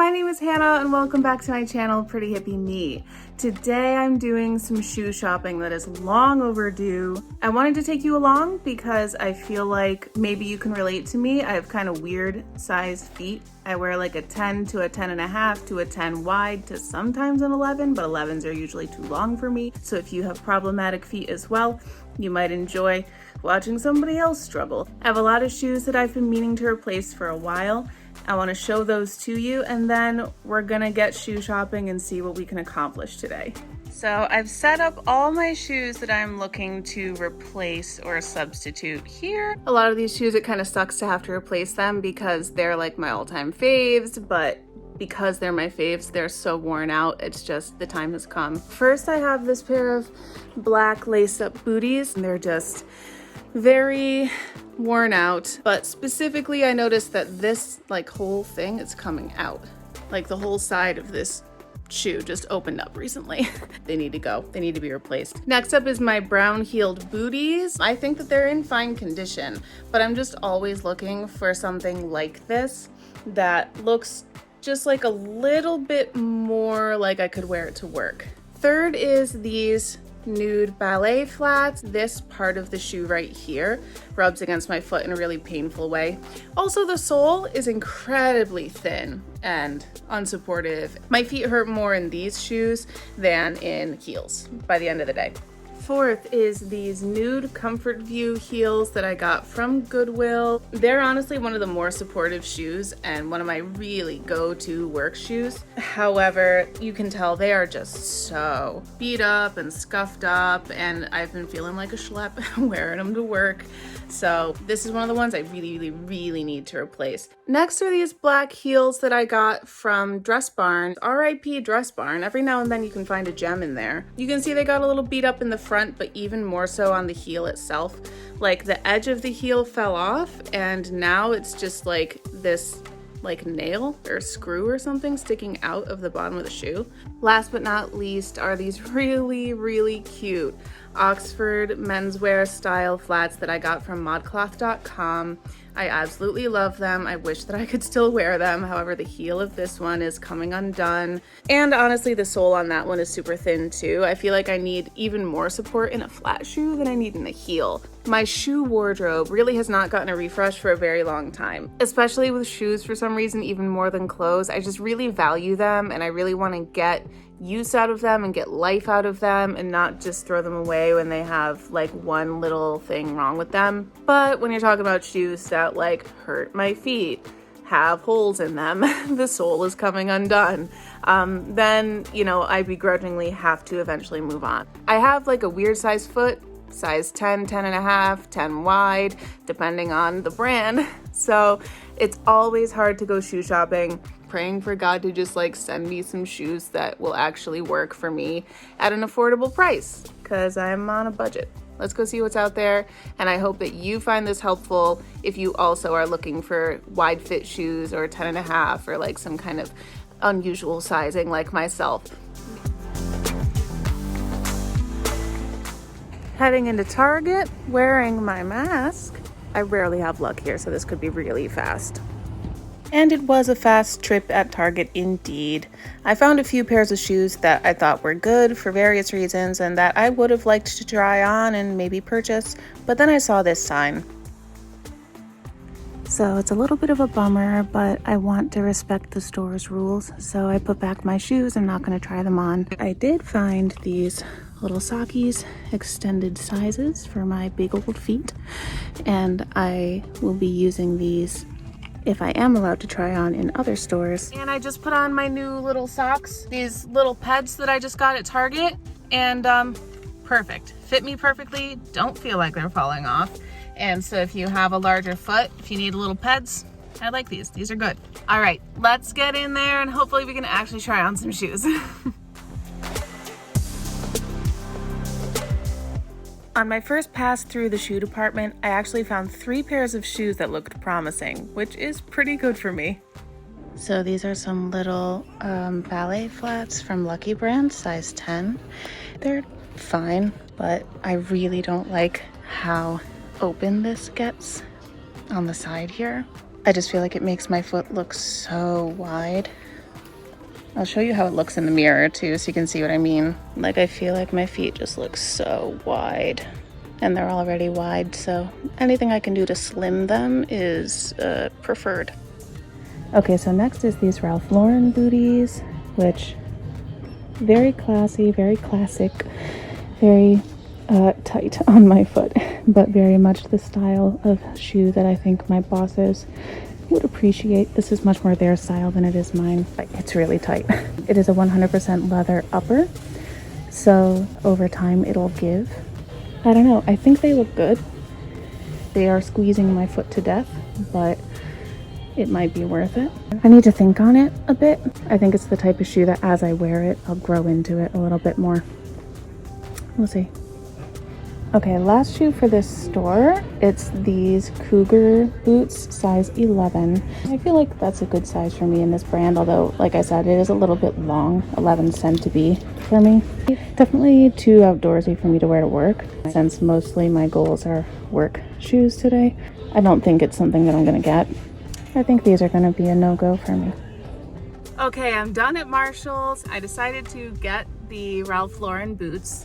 My name is Hannah and welcome back to my channel, Pretty Hippie Me. Today I'm doing some shoe shopping that is long overdue. I wanted to take you along because I feel like maybe you can relate to me. I have kind of weird sized feet. I wear like a 10 to a 10 and a half to a 10 wide to sometimes an 11, but 11s are usually too long for me. So if you have problematic feet as well, you might enjoy watching somebody else struggle. I have a lot of shoes that I've been meaning to replace for a while. I want to show those to you, and then we're gonna get shoe shopping and see what we can accomplish today. So I've set up all my shoes that I'm looking to replace or substitute here. A lot of these shoes, it kind of sucks to have to replace them because they're like my all-time faves, but because they're my faves, they're so worn out. It's just the time has come. First, I have this pair of black lace-up booties, and they're just very worn out, but specifically I noticed that this like whole thing is coming out. Like the whole side of this shoe just opened up recently. They need to go. They need to be replaced. Next up is my brown heeled booties. I think that they're in fine condition, but I'm just always looking for something like this that looks just like a little bit more like I could wear it to work. Third is these nude ballet flats. This part of the shoe right here rubs against my foot in a really painful way. Also, the sole is incredibly thin and unsupportive. My feet hurt more in these shoes than in heels by the end of the day. Fourth is these nude Comfort View heels that I got from Goodwill. They're honestly one of the more supportive shoes and one of my really go-to work shoes. However, you can tell they are just so beat up and scuffed up, and I've been feeling like a schlep wearing them to work. So this is one of the ones I really need to replace. Next are these black heels that I got from Dress Barn. RIP Dress Barn. Every now and then you can find a gem in there. You can see they got a little beat up in the front, but even more so on the heel itself. Like the edge of the heel fell off, and now it's just like this like nail or screw or something sticking out of the bottom of the shoe. Last but not least are these really cute Oxford menswear style flats that I got from modcloth.com. I absolutely love them. I wish that I could still wear them. However, the heel of this one is coming undone. And honestly, the sole on that one is super thin too. I feel like I need even more support in a flat shoe than I need in a heel. My shoe wardrobe really has not gotten a refresh for a very long time, especially with shoes for some reason, even more than clothes. I just really value them, and I really want to get use out of them and get life out of them and not just throw them away when they have like one little thing wrong with them. But when you're talking about shoes that like hurt my feet, have holes in them, the sole is coming undone, then, you know, I begrudgingly have to eventually move on. I have like a weird size foot, size 10, 10 and a half, 10 wide, depending on the brand. So it's always hard to go shoe shopping, praying for God to just like send me some shoes that will actually work for me at an affordable price, because I'm on a budget. Let's go see what's out there, and I hope that you find this helpful if you also are looking for wide fit shoes or 10 and a half or like some kind of unusual sizing like myself. Heading into Target, wearing my mask. I rarely have luck here, so this could be really fast. And it was a fast trip at Target indeed. I found a few pairs of shoes that I thought were good for various reasons and that I would have liked to try on and maybe purchase, but then I saw this sign. So it's a little bit of a bummer, but I want to respect the store's rules, so I put back my shoes. I'm not going to try them on. I did find these little sockies, extended sizes for my big old feet, and I will be using these if I am allowed to try on in other stores. And I just put on my new little socks, these little peds that I just got at Target, and perfect. Fit me perfectly, don't feel like they're falling off. And so if you have a larger foot, if you need little peds, I like these. These are good. All right, let's get in there and hopefully we can actually try on some shoes. On my first pass through the shoe department, I actually found 3 pairs of shoes that looked promising, which is pretty good for me. So these are some little ballet flats from Lucky Brand, size 10. They're fine, but I really don't like how open this gets on the side here. I just feel like it makes my foot look so wide. I'll show you how it looks in the mirror too, so you can see what I mean. Like, I feel like my feet just look so wide, and they're already wide, so anything I can do to slim them is preferred. Okay, so next is these Ralph Lauren booties, which very classy, very classic, very tight on my foot, but very much the style of shoe that I think my bosses would appreciate. This is much more their style than it is mine, but it's really tight. It is a 100% leather upper, so over time it'll give. I don't know, I think they look good. They are squeezing my foot to death, but it might be worth it. I need to think on it a bit. I think it's the type of shoe that as I wear it, I'll grow into it a little bit more. We'll see. Okay, last shoe for this store, it's these Cougar boots, size 11. I feel like that's a good size for me in this brand, although, like I said, it is a little bit long. 11's tend to be for me. Definitely too outdoorsy for me to wear to work, since mostly my goals are work shoes today. I don't think it's something that I'm gonna get. I think these are gonna be a no-go for me. Okay, I'm done at Marshall's. I decided to get the Ralph Lauren boots.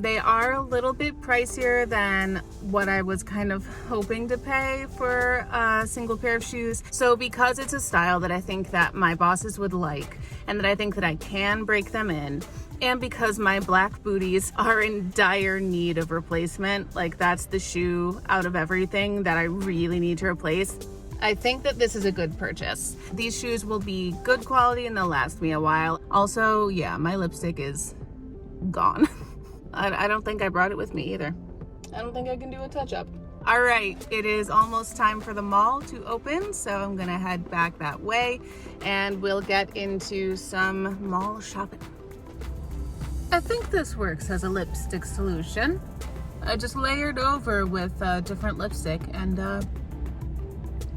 They are a little bit pricier than what I was kind of hoping to pay for a single pair of shoes. So because it's a style that I think that my bosses would like, and that I think that I can break them in, and because my black booties are in dire need of replacement, like that's the shoe out of everything that I really need to replace, I think that this is a good purchase. These shoes will be good quality and they'll last me a while. Also, yeah, my lipstick is gone. I don't think I brought it with me either. I don't think I can do a touch-up. All right, it is almost time for the mall to open, so I'm gonna head back that way and we'll get into some mall shopping. I think this works as a lipstick solution. I just layered over with a different lipstick and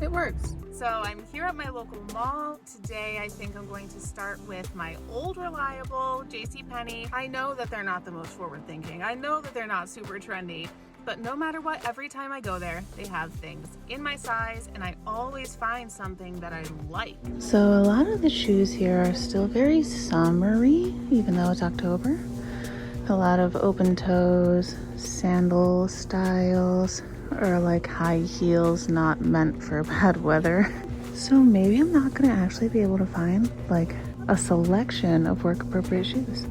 it works. So I'm here at my local mall. Today I think I'm going to start with my old reliable JCPenney. I know that they're not the most forward thinking. I know that they're not super trendy, but no matter what, every time I go there, they have things in my size and I always find something that I like. So a lot of the shoes here are still very summery, even though it's October. A lot of open toes, sandal styles, or like high heels not meant for bad weather. So maybe I'm not gonna actually be able to find like a selection of work appropriate shoes.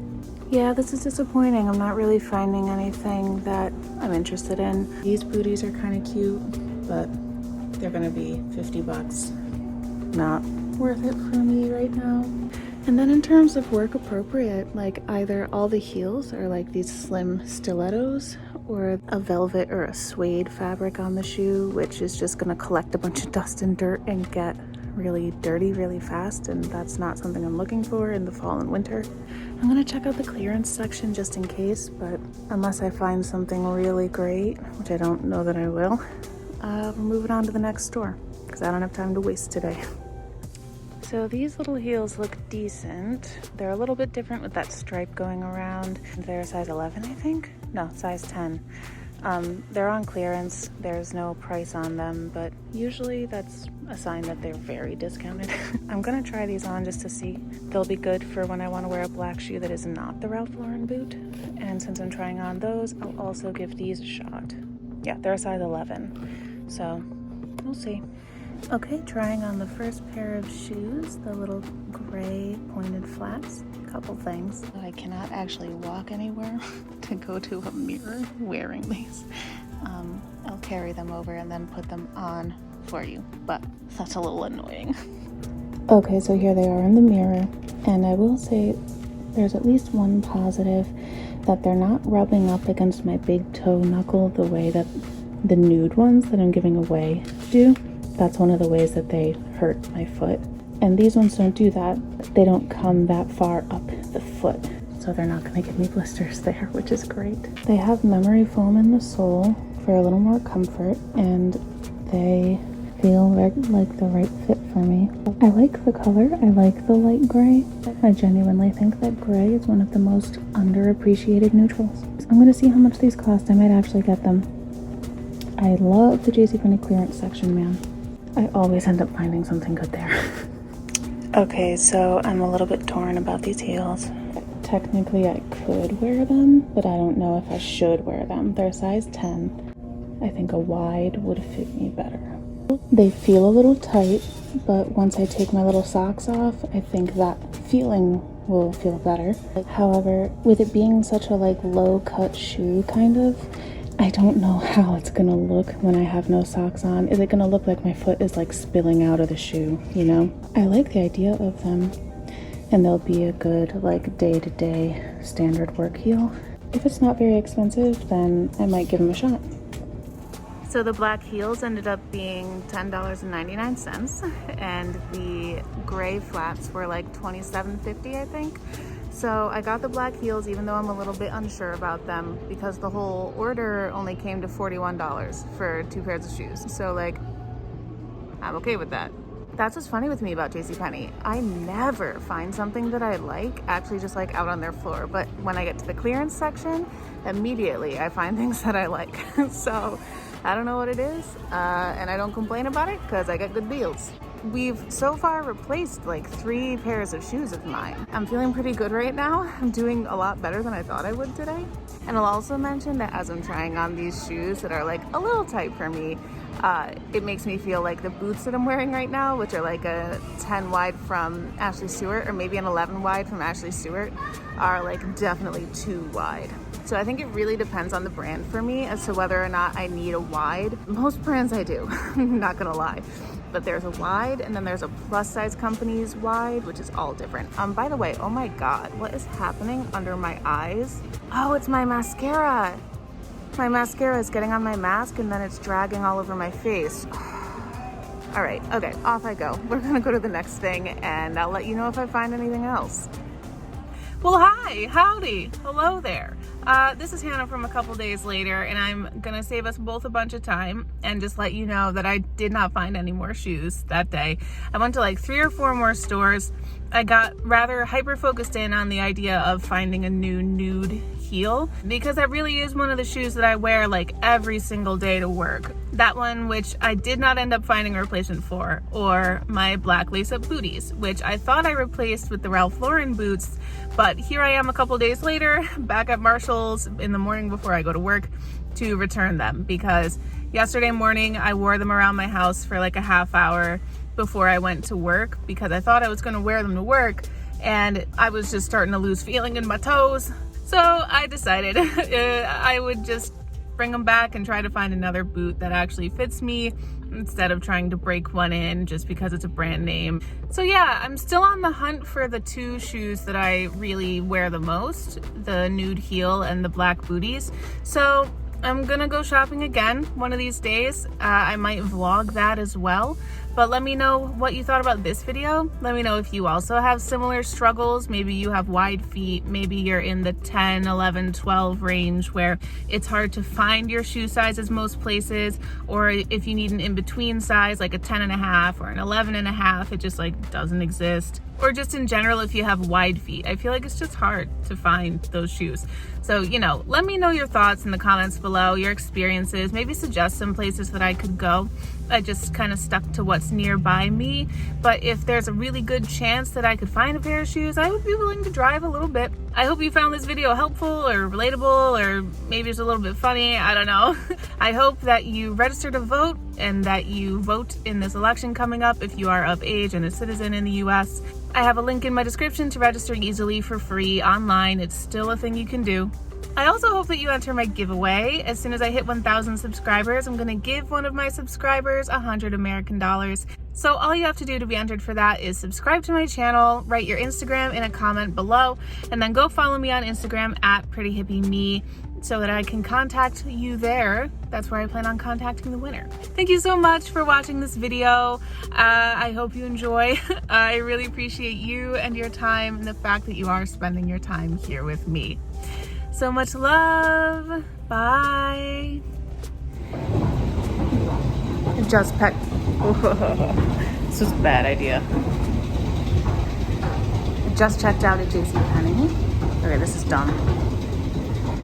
Yeah, this is disappointing. I'm not really finding anything that I'm interested in. These booties are kind of cute, but they're gonna be 50 bucks. Not worth it for me right now. And then in terms of work appropriate, like either all the heels are like these slim stilettos or a velvet or a suede fabric on the shoe, which is just gonna collect a bunch of dust and dirt and get really dirty really fast, and that's not something I'm looking for in the fall and winter. I'm gonna check out the clearance section just in case, but unless I find something really great, which I don't know that I will, we're moving on to the next store because I don't have time to waste today. So these little heels look decent. They're a little bit different with that stripe going around. They're a size 11, I think? No, size 10. They're on clearance. There's no price on them, but usually that's a sign that they're very discounted. I'm gonna try these on just to see. They'll be good for when I wanna wear a black shoe that is not the Ralph Lauren boot. And since I'm trying on those, I'll also give these a shot. Yeah, they're a size 11, so we'll see. Okay, trying on the first pair of shoes, the little gray pointed flats. Couple things. I cannot actually walk anywhere to go to a mirror wearing these. I'll carry them over and then put them on for you, but that's a little annoying. Okay, so here they are in the mirror, and I will say there's at least one positive, that they're not rubbing up against my big toe knuckle the way that the nude ones that I'm giving away do. That's one of the ways that they hurt my foot. And these ones don't do that. They don't come that far up the foot, so they're not gonna give me blisters there, which is great. They have memory foam in the sole for a little more comfort, and they feel like the right fit for me. I like the color. I like the light gray. I genuinely think that gray is one of the most underappreciated neutrals. I'm gonna see how much these cost. I might actually get them. I love the JCPenney clearance section, man. I always end up finding something good there. Okay, so I'm a little bit torn about these heels. Technically I could wear them, but I don't know if I should wear them. They're size 10. I think a wide would fit me better. They feel a little tight, but once I take my little socks off, I think that feeling will feel better. However, with it being such a low cut shoe kind of, I don't know how it's gonna look when I have no socks on. Is it gonna look like my foot is spilling out of the shoe, you know? I like the idea of them, and they'll be a good day-to-day standard work heel. If it's not very expensive, then I might give them a shot. So the black heels ended up being $10.99, and the gray flats were $27.50, I think. So I got the black heels even though I'm a little bit unsure about them, because the whole order only came to $41 for 2 pairs of shoes. So I'm okay with that. That's what's funny with me about JCPenney. I never find something that I like actually just out on their floor. But when I get to the clearance section, immediately I find things that I like. So I don't know what it is, and I don't complain about it because I get good deals. We've so far replaced 3 pairs of shoes of mine. I'm feeling pretty good right now. I'm doing a lot better than I thought I would today. And I'll also mention that as I'm trying on these shoes that are a little tight for me, it makes me feel like the boots that I'm wearing right now, which are a 10 wide from Ashley Stewart, or maybe an 11 wide from Ashley Stewart, are definitely too wide. So I think it really depends on the brand for me as to whether or not I need a wide. Most brands I do, I'm not gonna lie. But there's a wide, and then there's a plus size company's wide, which is all different. By the way, oh my God, what is happening under my eyes? Oh, it's my mascara. My mascara is getting on my mask and then it's dragging all over my face. All right, okay, off I go. We're gonna go to the next thing and I'll let you know if I find anything else. Well, hi, howdy, hello there. This is Hannah from a couple days later, and I'm gonna save us both a bunch of time and just let you know that I did not find any more shoes that day. I went to 3 or 4 more stores. I got rather hyper-focused in on the idea of finding a new nude heel, because that really is one of the shoes that I wear every single day to work. That one, which I did not end up finding a replacement for, or my black lace-up booties, which I thought I replaced with the Ralph Lauren boots, but here I am a couple days later, back at Marshall's in the morning before I go to work to return them, because yesterday morning I wore them around my house for a half hour before I went to work, because I thought I was going to wear them to work and I was just starting to lose feeling in my toes. So I decided I would just bring them back and try to find another boot that actually fits me instead of trying to break one in just because it's a brand name. So yeah, I'm still on the hunt for the 2 shoes that I really wear the most, the nude heel and the black booties. So I'm gonna go shopping again one of these days. I might vlog that as well. But let me know what you thought about this video. Let me know if you also have similar struggles. Maybe you have wide feet. Maybe you're in the 10, 11, 12 range where it's hard to find your shoe sizes most places. Or if you need an in-between size, like a 10.5 or an 11.5, it just doesn't exist. Or just in general, if you have wide feet, I feel like it's just hard to find those shoes. So, let me know your thoughts in the comments below, your experiences, maybe suggest some places that I could go. I just kind of stuck to what's nearby me, but if there's a really good chance that I could find a pair of shoes, I would be willing to drive a little bit. I hope you found this video helpful or relatable, or maybe it's a little bit funny, I don't know. I hope that you register to vote and that you vote in this election coming up if you are of age and a citizen in the US. I have a link in my description to register easily for free online. It's still a thing you can do. I also hope that you enter my giveaway. As soon as I hit 1,000 subscribers, I'm gonna give one of my subscribers $100 American. So all you have to do to be entered for that is subscribe to my channel, write your Instagram in a comment below, and then go follow me on Instagram at prettyhippieme so that I can contact you there. That's where I plan on contacting the winner. Thank you so much for watching this video. I hope you enjoy. I really appreciate you and your time and the fact that you are spending your time here with me. So much love. Bye. Just peck. This was a bad idea. Just checked out at JCPenney. Okay, this is dumb.